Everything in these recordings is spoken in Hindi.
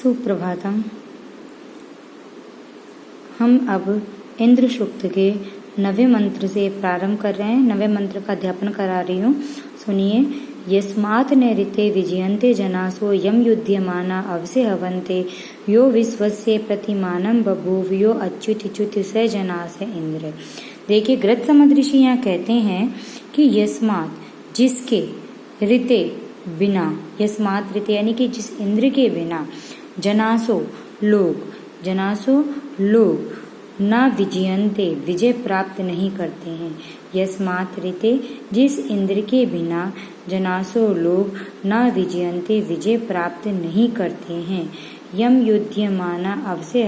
सुप्रभातम। हम अब इंद्र सूक्त के 9वें मंत्र से प्रारंभ कर रहे हैं। 9वें मंत्र का अध्यापन करा रही हूँ, सुनिए। यस्मात् नैऋते विजयन्ते जनासो यम युध्यमाना अवसे हवन्ते यो विश्वस्य प्रतिमानं बभूव यो अच्युत स जनास इंद्र। देखिए, गृत्समद ऋषि यहाँ कहते हैं कि यस्मात् जिसके, ऋते बिना, यस्मात् ऋते यानी कि जिस इंद्र के बिना, जनासो लोग ना विजयन्ते विजय प्राप्त नहीं करते हैं। यस्मात् ऋते जिस इंद्र के बिना, जनासो लोग ना विजयन्ते विजय प्राप्त नहीं करते हैं। यम युध्यमाना अवसे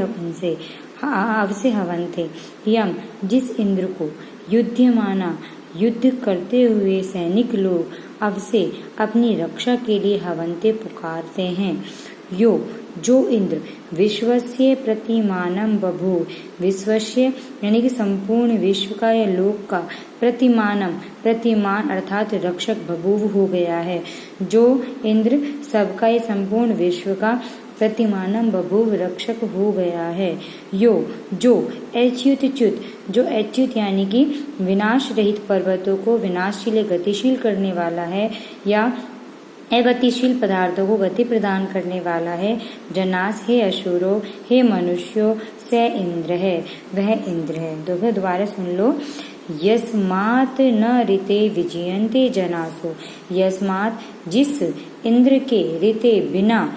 हवन्ते यम जिस इंद्र को, युध्यमाना युद्ध करते हुए सैनिक लोग, अवसे अपनी रक्षा के लिए हवन्ते पुकारते हैं। यो जो इंद्र विश्वस्य प्रतिमानं बभूव, विश्वस्य यानी कि संपूर्ण विश्व का या लोक का, प्रतिमान अर्थात रक्षक बभूव हो गया है। जो इंद्र सबका ये संपूर्ण विश्व का प्रतिमानं बभूव रक्षक हो गया है। यो जो अच्युत यानी कि विनाश रहित पर्वतों को विनाशशील गतिशील करने वाला है या अगतिशील पदार्थों को गति प्रदान करने वाला है। जनास हे असुरो हे मनुष्यों स इंद्र है, वह इंद्र है। दोबारा सुन लो। यस्मात् न ऋते विजयन्ते जनासो, यस्मात् जिस इंद्र के, ऋते बिना,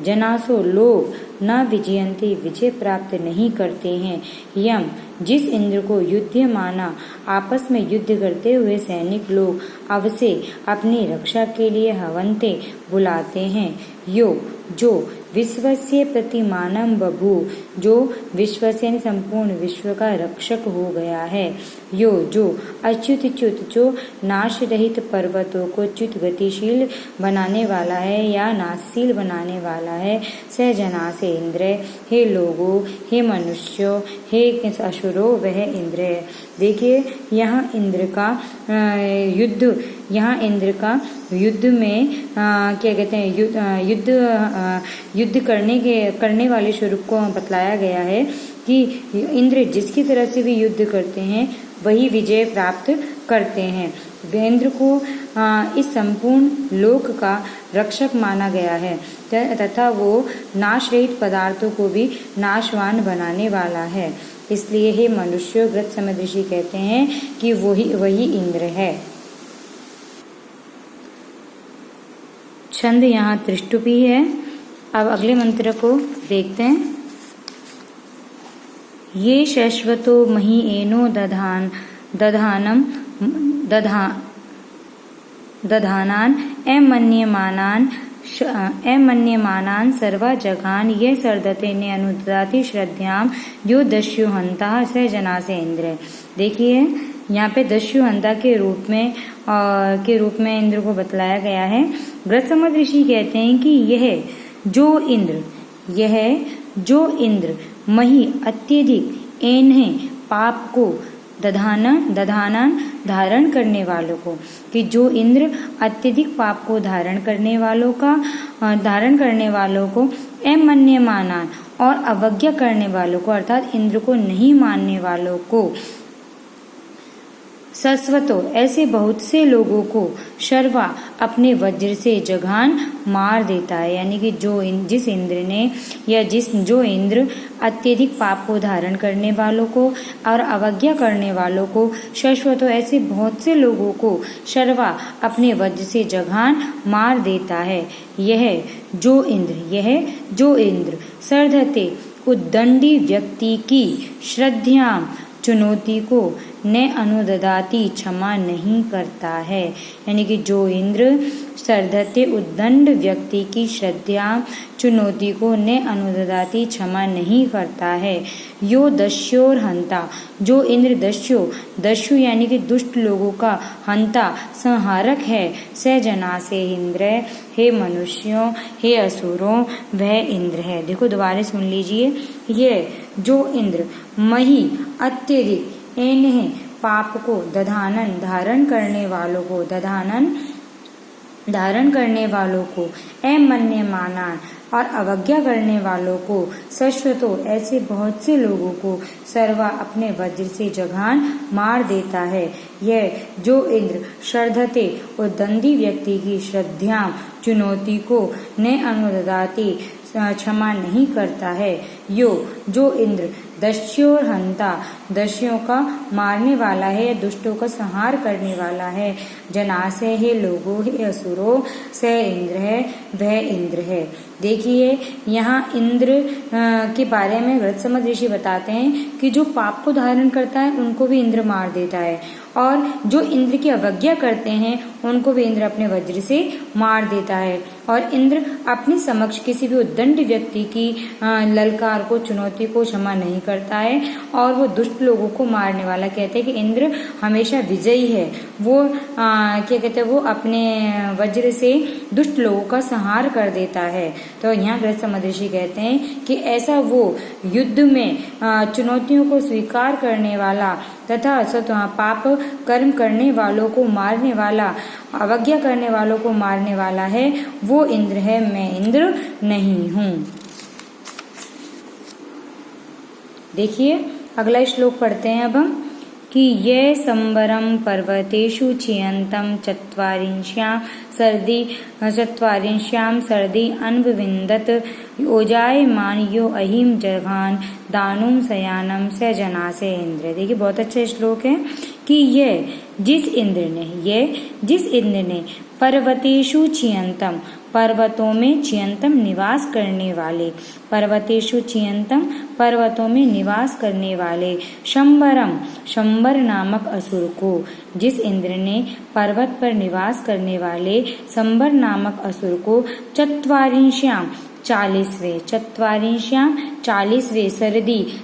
जनासो लोग, न विजयन्ते विजय प्राप्त नहीं करते हैं। यम जिस इंद्र को युध्यमाना आपस में युद्ध करते हुए सैनिक लोग, अवसे अपनी रक्षा के लिए हवन्ते बुलाते हैं। यो जो विश्वस्य प्रतिमानं बभूव, जो विश्वस्य यानी संपूर्ण विश्व का रक्षक हो गया है। यो जो अच्युत जो नाश रहित पर्वतों को च्युत गतिशील बनाने वाला है या नाशशील बनाने वाला है। स जना से इंद्र, हे लोगों, हे मनुष्यों, हे असुरो, वह इंद्र है। देखिए, यहाँ इंद्र का युद्ध में क्या कहते हैं, युद्ध करने वाले स्वरूप को बतलाया गया है कि इंद्र जिसकी तरफ से भी युद्ध करते हैं वही विजय प्राप्त करते हैं। इंद्र को इस संपूर्ण लोक का रक्षक माना गया है तथा वो नाश रहित पदार्थों को भी नाशवान बनाने वाला है। इसलिए हे मनुष्यों, गृत्समद ऋषि कहते हैं कि वही इंद्र है। छंद यहाँ त्रिष्टुपी है। अब अगले मंत्र को देखते हैं। ये शश्वतो मही एनो दधानान एमन्यमानान सर्वा जगान ये सर्दते ने अनुददाति श्रद्धाम यो दस्युहंता स जना से इंद्र। देखिए, यहाँ पे दस्युहंता के रूप में इंद्र को बतलाया गया है। गृत्समद ऋषि कहते हैं कि यह जो इंद्र मही अत्यधिक इन्हें पाप को दधाना धारण करने वालों को, कि जो इंद्र अत्यधिक पाप को धारण करने वालों को अमन्यमाना और अवज्ञा करने वालों को, अर्थात इंद्र को नहीं मानने वालों को, सस्वतो ऐसे बहुत से लोगों को, शर्वा अपने वज्र से जघान मार देता है। यानी कि जिस इंद्र ने या जो इंद्र अत्यधिक पाप को धारण करने वालों को और अवज्ञा करने वालों को, शश्वतो ऐसे बहुत से लोगों को, शर्वा अपने वज्र से जघान मार देता है। यह जो इंद्र सर्धते उद्दंडी व्यक्ति की श्रद्धा चुनौती को न अनुददाति क्षमा नहीं करता है। यानी कि जो इंद्र सर्धते उद्दंड व्यक्ति की श्रद्धा चुनौती को न अनुददाति क्षमा नहीं करता है। यो दस्योर हंता, जो इंद्र दस्यु यानी कि दुष्ट लोगों का हंता संहारक है। स जना से इंद्र, हे मनुष्यों, हे असुरों, वह इंद्र है। देखो, दोबारा सुन लीजिए। ये जो इंद्र मही अत्यधिक इन्हें पाप को धारण करने वालों को अमन्यमाना और अवज्ञा करने वालों को शाश्वतो ऐसे बहुत से लोगों को सर्वा अपने वज्र से जघान मार देता है। यह जो इंद्र श्रद्धते उद्दंडी व्यक्ति की श्रद्धा चुनौती को न अनुददाति क्षमा नहीं करता है। जो इंद्र दस्योर हंता दस्यों का मारने वाला है, दुष्टों का संहार करने वाला है। जनासे है लोगों है असुरो स इंद्र है, वह इंद्र है। देखिए यहाँ इंद्र के बारे में गृहस्थमत ऋषि बताते हैं कि जो पाप को धारण करता है उनको भी इंद्र मार देता है, और जो इंद्र की अवज्ञा करते हैं उनको भी इंद्र अपने वज्र से मार देता है। और इंद्र अपने समक्ष किसी भी उद्दंड व्यक्ति की ललकार को चुनौती को क्षमा नहीं करता है, और वो दुष्ट लोगों को मारने वाला। कहते हैं कि इंद्र हमेशा विजयी है। वो क्या कहते हैं, वो अपने वज्र से दुष्ट लोगों का संहार कर देता है। तो यहाँ गृहस्थमत ऋषि कहते हैं कि ऐसा वो युद्ध में चुनौतियों को स्वीकार करने वाला तथा पाप कर्म करने वालों को मारने वाला, अवज्ञा करने वालों को मारने वाला है, वो इंद्र है, मैं इंद्र नहीं हूँ। देखिए अगला श्लोक पढ़ते हैं अब हम कि ये संबरम पर्वतेषु छियंतम चत्वारिंश्याम सर्दी अन्वविंदत ओजायमान यो अहिम जघान दानुम सयानम स जनासे इंद्र। देखिए बहुत अच्छा श्लोक है कि ये जिस इंद्र ने पर्वतेषु छियंतम पर्वतों में छियंतम निवास करने वाले, पर्वतेषु छियंतम पर्वतों में निवास करने वाले, शंबर नामक असुर को, जिस इंद्र ने पर्वत पर निवास करने वाले शंबर नामक असुर को चत्वारिंश्याम 40वें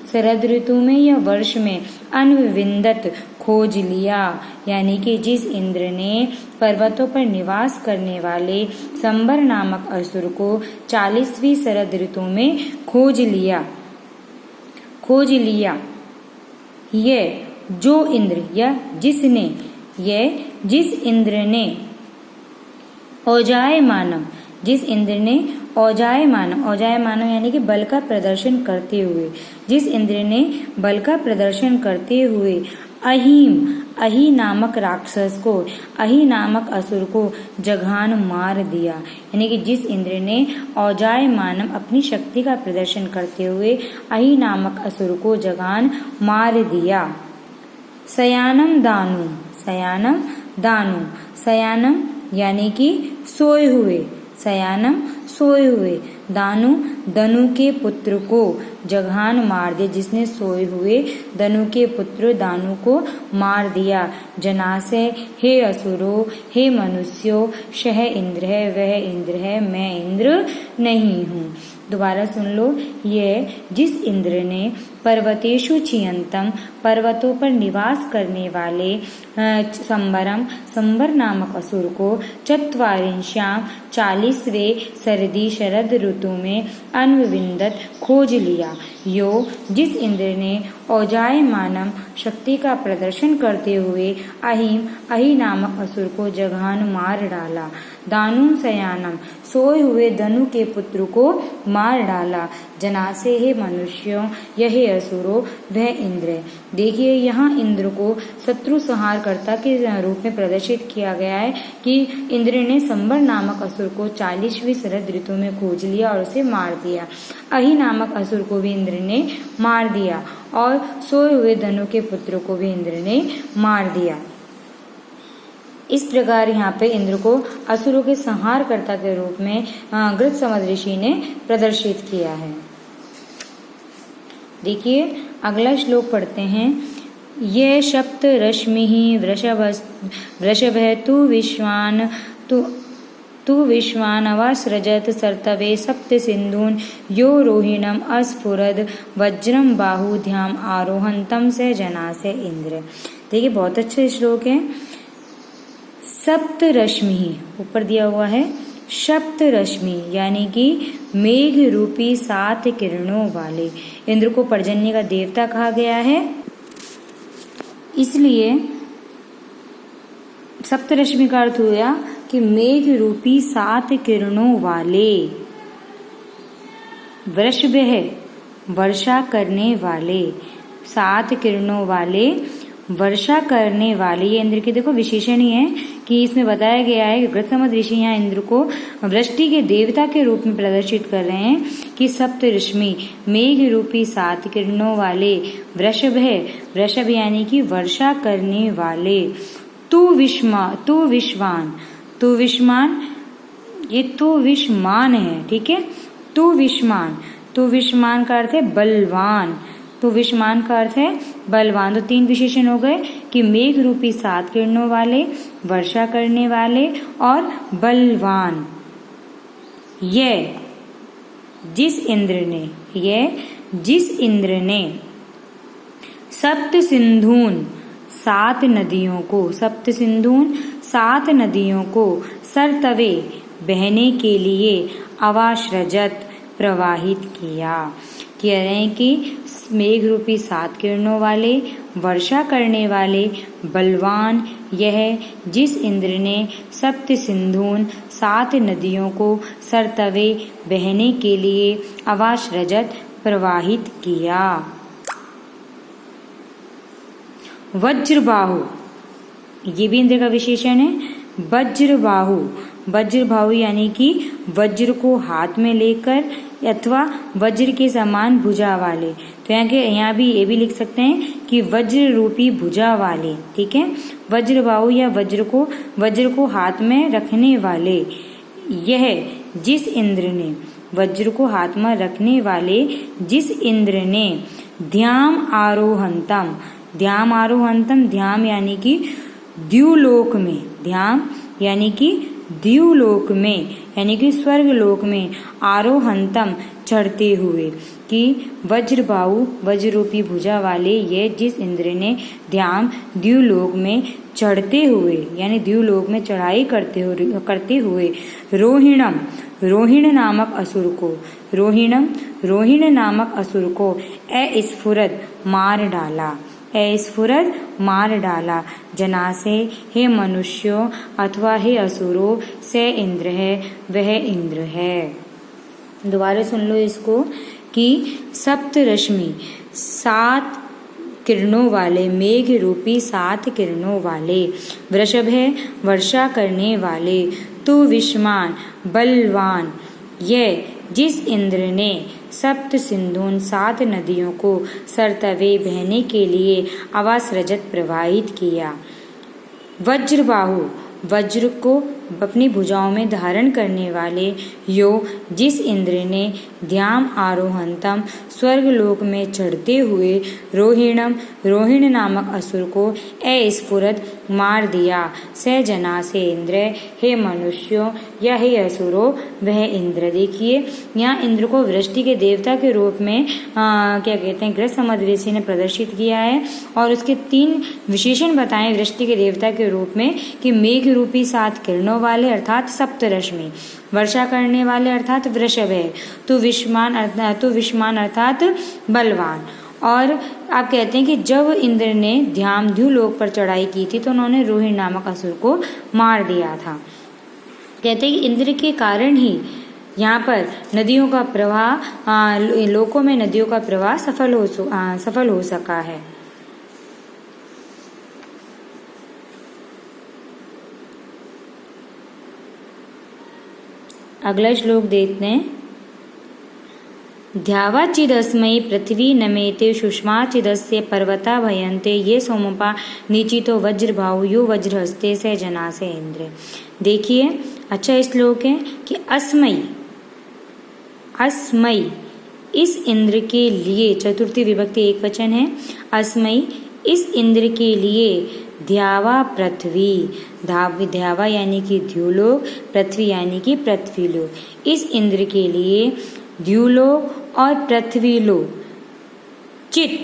शरद ऋतु में या वर्ष में अन्वविंदत खोज लिया। यानी कि जिस इंद्र ने पर्वतों पर निवास करने वाले शंबर नामक असुर को 40वीं शरद ऋतु में खोज लिया। ये जो इंद्र या जिस इंद्र ने औजायमानम यानी कि बल का प्रदर्शन करते हुए, जिस इंद्र ने बल का प्रदर्शन करते हुए अही नामक राक्षस को, अही नामक असुर को जघान मार दिया। यानी कि जिस इंद्र ने औजायमानम अपनी शक्ति का प्रदर्शन करते हुए अही नामक असुर को जघान मार दिया। सयानम दानु यानी कि सोए हुए, दनु के पुत्र को जघान मार दिया, जिसने सोए हुए दनु के पुत्र दानु को मार दिया। जनासे हे असुरो हे मनुष्यों, शह इंद्र है, वह इंद्र है, मैं इंद्र नहीं हूँ। दोबारा सुन लो, ये जिस इंद्र ने पर्वतेषु छियंतम पर्वतों पर निवास करने वाले संबर नामक असुर को 40वें शरद ऋतु में अन्वविंदत खोज लिया। जिस इंद्र ने औजायमानम शक्ति का प्रदर्शन करते हुए अही नामक असुर को जघान मार डाला। दानु सयानम सोए हुए दनु के पुत्र को मार डाला। जनासे हे मनुष्यों, यह असुरो वह इंद्र। देखिए यहाँ इंद्र को शत्रु संहारकर्ता के रूप में प्रदर्शित किया गया है कि इंद्र ने संबर नामक असुर को 40वीं शरद ऋतु में खोज लिया और उसे मार दिया। अही नामक असुर को भी इंद्र ने मार दिया और सोए हुए धनु के पुत्र को भी इंद्र ने मार दिया। इस प्रकार यहाँ पे इंद्र को असुरों के संहारकर्ता के रूप में गृहस्थमत ऋषि ने प्रदर्शित किया है। देखिए अगला श्लोक पढ़ते हैं। ये सप्त रश्मि वृषभ तु विश्वानवासृजत सर्तवे सप्त सिंधून यो रोहिणम अस्फुरद वज्रम बाहुध्याम आरोहंतम से जनासे इंद्र। देखिए बहुत अच्छा श्लोक है। सप्त रश्मि ऊपर दिया हुआ है, सप्त रश्मि यानी कि मेघ रूपी 7 किरणों वाले। इंद्र को पर्जन्य का देवता कहा गया है, इसलिए सप्त रश्मि का अर्थ हुआ कि मेघ रूपी 7 किरणों वाले। वृषभ है वर्षा करने वाले, 7 किरणों वाले, वर्षा करने वाले, ये इंद्र के देखो विशेषण ही है कि इसमें बताया गया है कि गृत्समद ऋषि यहाँ इंद्र को वृष्टि के देवता के रूप में प्रदर्शित कर रहे हैं कि सप्त ऋषि मेघ रूपी 7 किरणों वाले वृषभ है, वृषभ यानी कि वर्षा करने वाले। तू विश्वान, ये तो विश्वमान है, ठीक है। तू विश्वमान का अर्थ है बलवान, तो विश्वमान का अर्थ है बलवान। तो 3 विशेषण हो गए कि मेघ रूपी 7 किरणों वाले, वर्षा करने वाले और बलवान। यह जिस इंद्र ने सप्त सिंधून 7 नदियों को सरतवे बहने के लिए अवाश्रजत प्रवाहित किया। कह रहे हैं कि मेघ रूपी 7 किरणों वाले, वर्षा करने वाले, बलवान यह जिस इंद्र ने सप्त सिंधून 7 नदियों को सरतवे बहने के लिए अवाश्रजत प्रवाहित किया। वज्रबाहु, ये भी इंद्र का विशेषण है। वज्रबाहु यानी कि वज्र को हाथ में लेकर अथवा वज्र के समान भुजा वाले। तो यहाँ भी ये भी लिख सकते हैं कि वज्र रूपी भुजा वाले, ठीक है। वज्रबाहु या वज्र को हाथ में रखने वाले। यह जिस इंद्र ने वज्र को हाथ में रखने वाले जिस इंद्र ने ध्याम आरोहंतम, ध्याम यानी कि द्युलोक में, ध्याम यानी कि द्युलोक में यानी कि स्वर्ग लोक में, आरोहंतम चढ़ते हुए, कि वज्रबाहु वज्र रूपी भुजा वाले ये जिस इंद्र ने ध्यान द्युलोक में चढ़ते हुए यानी द्युलोक में चढ़ाई करते हुए रोहिण नामक असुर को अस्फुरद मार डाला। जनासे हे मनुष्यों अथवा हे असुरों, से इंद्र है वह इंद्र है। दोबारा सुन लो इसको कि सप्त रश्मि 7 किरणों वाले, मेघ रूपी 7 किरणों वाले, वृषभ है वर्षा करने वाले, तू विश्वमान बलवान, यह जिस इंद्र ने सप्त सिंधून 7 नदियों को सरतवे बहने के लिए अवाश्रजत प्रवाहित किया। वज्रबाहु, वज्र को अपनी भुजाओं में धारण करने वाले, यो जिस इंद्र ने ध्यान आरोहंतम स्वर्ग लोक में चढ़ते हुए रोहिण नामक असुर को अस्फुरद मार दिया। से जना से इंद्र, हे मनुष्यों या हे असुरों वह इंद्र। देखिए यहाँ इंद्र को वृष्टि के देवता के रूप में क्या कहते हैं गृत्समद ऋषि ने प्रदर्शित किया है और उसके 3 विशेषण बताएं वृष्टि के देवता के रूप में कि मेघ रूपी 7 किरणों वाले अर्थात सप्तरश्मि, वर्षा करने वाले अर्थात वृषभ है, तो विश्वमान अर्थात बलवान। और आप कहते हैं कि जब इंद्र ने ध्यामद्युलोक पर चढ़ाई की थी तो उन्होंने रोहिण नामक असुर को मार दिया था। कहते हैं कि इंद्र के कारण ही यहाँ पर नदियों का प्रवाह, लोकों में नदियों का प्रवाह सफल हो सका है। अगला श्लोक देखते हैं। ध्यावाचिदस्मै पृथ्वी नमेते सुष्माचिदस्य पर्वता भयन्ते ये सोमपा नीचितो वज्रभाव यो वज्रहस्ते से जना से इंद्र। देखिए अच्छा श्लोक है कि अस्मै इस इंद्र के लिए, चतुर्थी विभक्ति एक वचन है, अस्मै इस इंद्र के लिए ध्यावा पृथ्वी, ध्यावा यानी कि द्युलोक, पृथ्वी यानी कि पृथ्वीलोक, इस इंद्र के लिए द्युलोक और पृथ्वीलोक, चित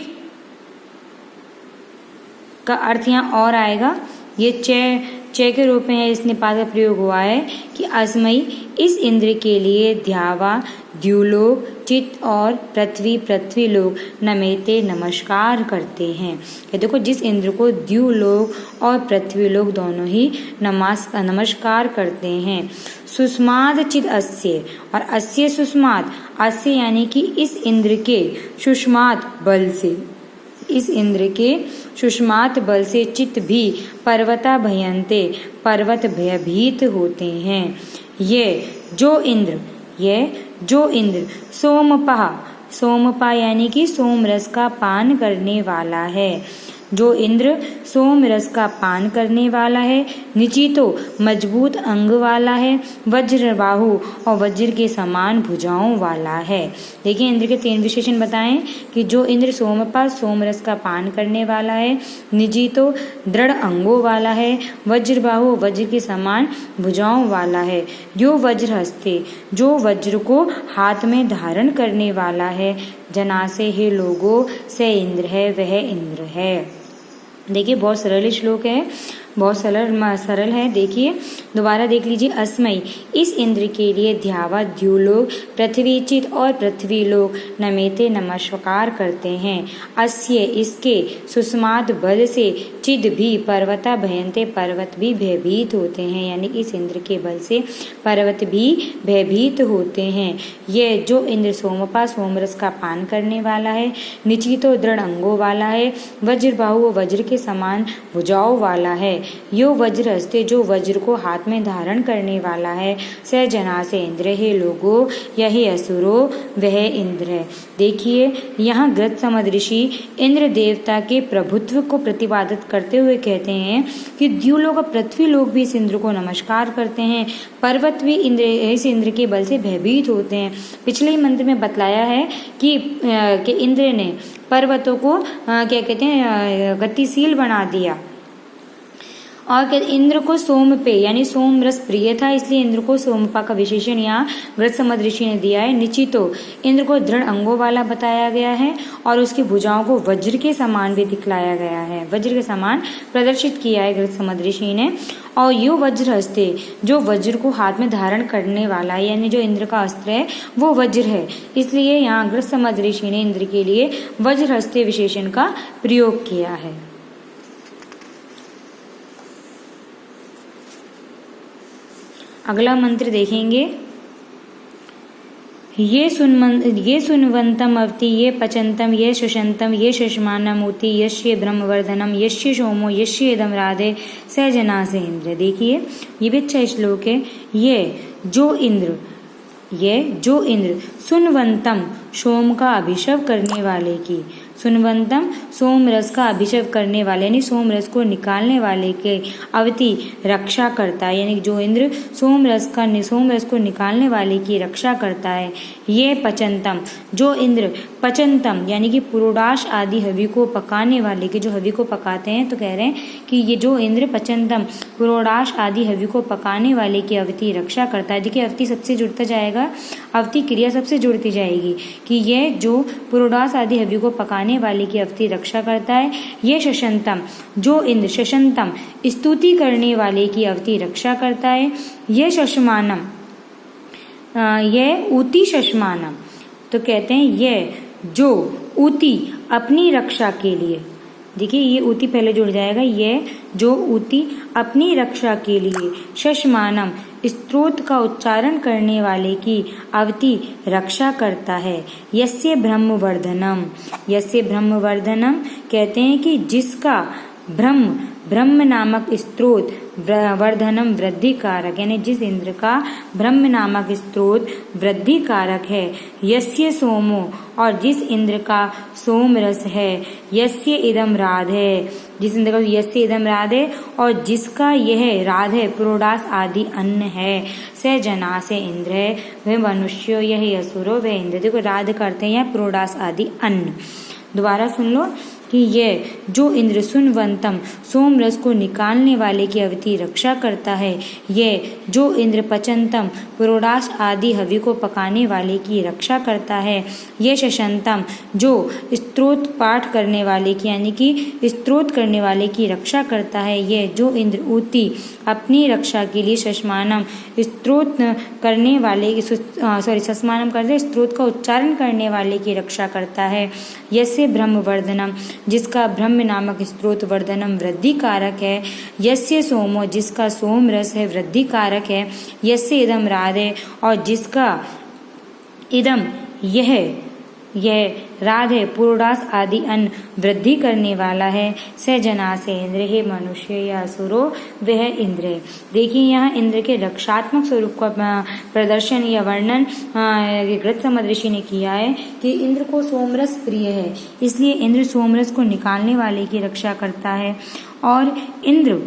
का अर्थ यहाँ और आएगा, ये च के रूप में इस निपात का प्रयोग हुआ है कि अस्मयी इस इंद्र के लिए ध्यावा द्युलोक चित्त और पृथ्वी लोग नमेते नमस्कार करते हैं। ये देखो जिस इंद्र को द्युलोक और पृथ्वी लोग दोनों ही नमस्कार करते हैं। सुष्माद चित अस्य और अस्य सुष्मात, अस्य यानी कि इस इंद्र के सुष्मात बल से, इस इंद्र के सुष्मात बल से चित्त भी पर्वता भयंते, पर्वत भयभीत होते हैं। ये जो इंद्र सोमपा यानी कि सोम रस का पान करने वाला है, जो इंद्र सोम रस का पान करने वाला है, निचितो मजबूत अंग वाला है, वज्र बाहु और वज्र के समान भुजाओं वाला है। देखिए इंद्र के 3 विशेषण बताएं कि जो इंद्र सोमपा सोम रस का पान करने वाला है, निजितो दृढ़ अंगों वाला है, वज्र बाहु वज्र के समान भुजाओं वाला है, यो वज्र हस्ते जो वज्र को हाथ में धारण करने वाला है, जनासे हे लोगों से इंद्र है, वह इंद्र है। देखिए बहुत सरल श्लोक है, बहुत सरल है। देखिए दोबारा देख लीजिए। अस्मयी इस इंद्र के लिए ध्यावा द्युलोक पृथ्वी चित और पृथ्वी लोग नमेते नमस्कार करते हैं। अस्य इसके सुष्मात बल से चिद भी पर्वता भयंते, पर्वत भी भयभीत होते हैं, यानी इस इंद्र के बल से पर्वत भी भयभीत होते हैं। ये जो इंद्र सोमपा सोमरस का पान करने वाला है, निचितो दृढ़ अंगों वाला है, वज्र बाहु वज्र के समान भुजाओं वाला है, यो वज्र हस्ते जो वज्र को हाथ में धारण करने वाला है, स जना से इंद्र हे लोगो, यही असुरो वह इंद्र है। देखिए यहाँ गृत्समद ऋषि इंद्र देवता के प्रभुत्व को प्रतिपादित करते हुए कहते हैं कि द्युलोक और पृथ्वी लोग भी इस इंद्र को नमस्कार करते हैं, पर्वत भी इस इंद्र के बल से भयभीत होते हैं। पिछले ही मंत्र में बतलाया है कि इंद्र ने पर्वतों को क्या कहते हैं गतिशील बना दिया, और इंद्र को सोम पे यानी सोम रस प्रिय था, इसलिए इंद्र को सोमपा का विशेषण यहाँ गृत्समद ऋषि ने दिया है। निचितो इंद्र को दृढ़ अंगों वाला बताया गया है और उसकी भुजाओं को वज्र के समान भी दिखलाया गया है, वज्र के समान प्रदर्शित किया है गृत्समद ऋषि ने। और यो वज्र हस्ते जो वज्र को हाथ में धारण करने वाला है, यानी जो इंद्र का अस्त्र है वो वज्र है, इसलिए यहाँ गृत्समद ऋषि ने इंद्र के लिए वज्र हस्ते विशेषण का प्रयोग किया है। अगला मंत्र देखेंगे। ये सुनवंतम अवति, ये पचंतम, ये शशंतम, ये शशमानमूति, यश्य ब्रह्मवर्धनम, यश्य सोमो, यश्य इदम राधे स जना से इंद्र। देखिए ये भी अच्छा श्लोक है। ये जो इंद्र सुनवंतम सोम का अभिषेक करने वाले की, सुनवंतम सोम रस का अभिषेक करने वाले यानी सोम रस को निकालने वाले के अवति रक्षा करता है, यानी जो इंद्र सोम रस को निकालने वाले की रक्षा करता है। ये पचंतम जो इंद्र पचंतम यानी कि पुरोडाश आदि हवि को पकाने वाले के, जो हवि को पकाते हैं, तो कह रहे हैं कि ये जो इंद्र पचंतम पुरोडाश आदि हवि को पकाने वाले की अवति रक्षा करता है। देखिए अवति सबसे जुड़ता जाएगा, अवति क्रिया सबसे जुड़ती जाएगी कि ये जो पुरोडाश आदि हवि को पकाने वाले की अवति रक्षा करता है। ये शशंतम जो इंद्र शशंतम स्तुति करने वाले की अवति रक्षा करता है। ये शशमानम ये ऊति शशमानम, तो कहते हैं ये जो ऊति अपनी रक्षा के लिए, देखिए ये ऊति पहले जुड़ जाएगा, ये जो ऊति अपनी रक्षा के लिए शशमानम स्तोत्र का उच्चारण करने वाले की अवति रक्षा करता है। यस्य ब्रह्मवर्धनम, यस्य ब्रह्मवर्धनम कहते हैं कि जिसका ब्रह्म नामक स्त्रोत वर्धनम वृद्धि कारक, यानी जिस इंद्र का ब्रह्म नामक स्त्रोत वृद्धि कारक है। यस्य सोमो और जिस इंद्र का सोम रस है। यस्य इदम राध है, जिस इंद्र का यस्य इदम राध है और जिसका यह राध है पुरोडास आदि अन्न है। स जना से इंद्र है, वह मनुष्यो यह असुरो वह इंद्र। देखो राध करते हैं या पुरोडास आदि अन्न। दोबारा सुन लो। कि यह जो इंद्र सुनवंतम सोम रस को निकालने वाले की अवधि रक्षा करता है, यह जो इंद्र पचंतम पुरोडास आदि हवि को पकाने वाले की रक्षा करता है, यह शशंतम जो स्तोत्र पाठ करने वाले की यानी कि स्तोत्र करने वाले की रक्षा करता है, यह जो इंद्र ऊती अपनी रक्षा के लिए शस्मानम स्तोत्र करने वाले शस्मानम करते स्तोत्र का उच्चारण करने वाले की रक्षा करता है, यस्य ब्रह्मवर्धनम जिसका ब्रह्म नामक स्तोत्र वर्धनम वृद्धि कारक है, यस्य सोमो जिसका सोम रस है वृद्धि कारक है, यस्य इदम राधे और जिसका इदम यह राध है पुरोडास आदि अन्न वृद्धि करने वाला है, स जना से इंद्र हे मनुष्य या असुरो वह इंद्र है। देखिए यहाँ इंद्र के रक्षात्मक स्वरूप का प्रदर्शन या वर्णन गृत्सम ऋषि ने किया है कि इंद्र को सोमरस प्रिय है, इसलिए इंद्र सोमरस को निकालने वाले की रक्षा करता है और इंद्र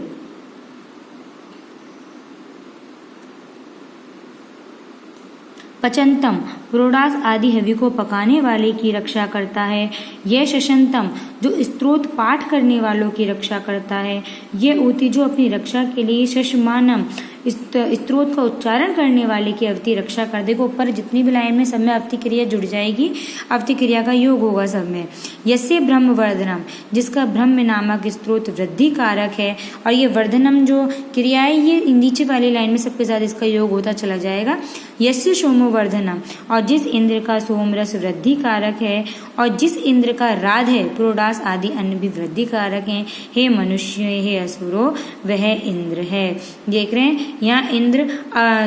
पचंतम पुरोडास आदि हवि को पकाने वाले की रक्षा करता है, यह शशंतम जो स्तोत्र पाठ करने वालों की रक्षा करता है, यह ऊती जो अपनी रक्षा के लिए शशमानम स्तोत्र का उच्चारण करने वाले की अवधि रक्षा कर। देखो ऊपर जितनी भी लाइन में सब में अवधि क्रिया जुड़ जाएगी, अवधि क्रिया का योग होगा सब में। यस्य ब्रह्मवर्धनम जिसका ब्रह्म नामक स्तोत्र वृद्धि कारक है और ये वर्धनम जो क्रिया है ये नीचे वाली लाइन में सबके साथ इसका योग होता चला जाएगा। यस्य सोमवर्धनम और जिस इंद्र का सोमरस वृद्धि कारक है और जिस इंद्र का राध है पुरोडास आदि अन्न भी वृद्धि कारक है, हे मनुष्य हे असुरो वह इंद्र है। देख रहे हैं यहाँ इंद्र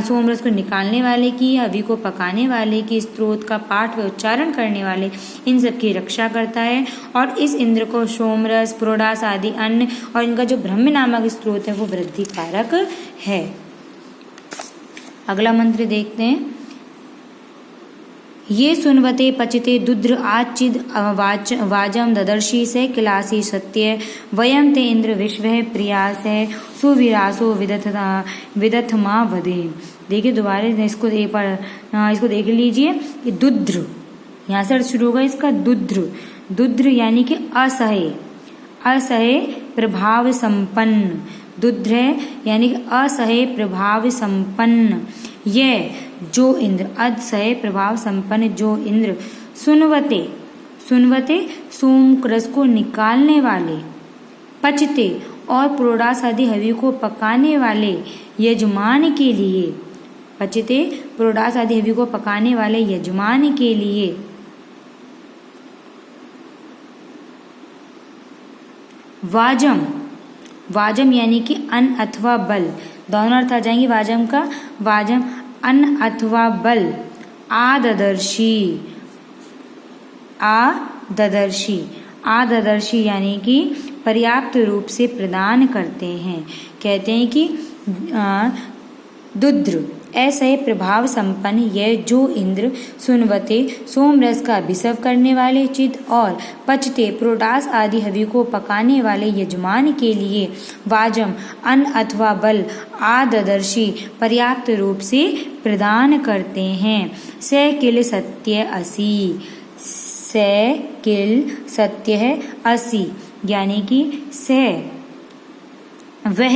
सोमरस को निकालने वाले की, हवि को पकाने वाले की, स्तोत्र का पाठ व उच्चारण करने वाले इन सब की रक्षा करता है और इस इंद्र को सोमरस पुरोडास आदि अन्न और इनका जो ब्रह्म नामक स्तोत्र है वो वृद्धि कारक है। अगला मंत्र देखते हैं। ये सुनवते पचिते दुद्र आचिद वाजम ददर्शी से किलासी सत्य वयम ते इंद्र विश्व प्रियास है सुविरासो विदथमा वधे। देखिए दोबारा इसको एक बार इसको देख लीजिए कि दुद्र यहाँ से शुरू होगा इसका दुद्र यानी कि असह्य प्रभाव संपन्न, दुद्र यानी कि असह्य प्रभाव संपन्न, यह जो इंद्र असह्य प्रभाव संपन्न जो इंद्र सुनवते सोम रस को निकालने वाले, पचते और पुरोडास आदि हवि को पकाने वाले यजमान के लिए, पचते पुरोडास आदि हवि को पकाने वाले यजमान के लिए वाजम यानी कि अन्न अथवा बल, दोनों अर्थ आ जाएंगे वाजम का। वाजम अन्न अथवा बल आददर्शी यानी कि पर्याप्त रूप से प्रदान करते हैं। कहते हैं कि दुद्र ऐसे प्रभाव संपन्न यह जो इंद्र सुनवते सोमरस का अभिषेक करने वाले चिद और पचते पुरोडास आदि हवि को पकाने वाले यजमान के लिए वाजम अन्न अथवा बल आददर्शी पर्याप्त रूप से प्रदान करते हैं। स किल सत्य है असी यानी कि वह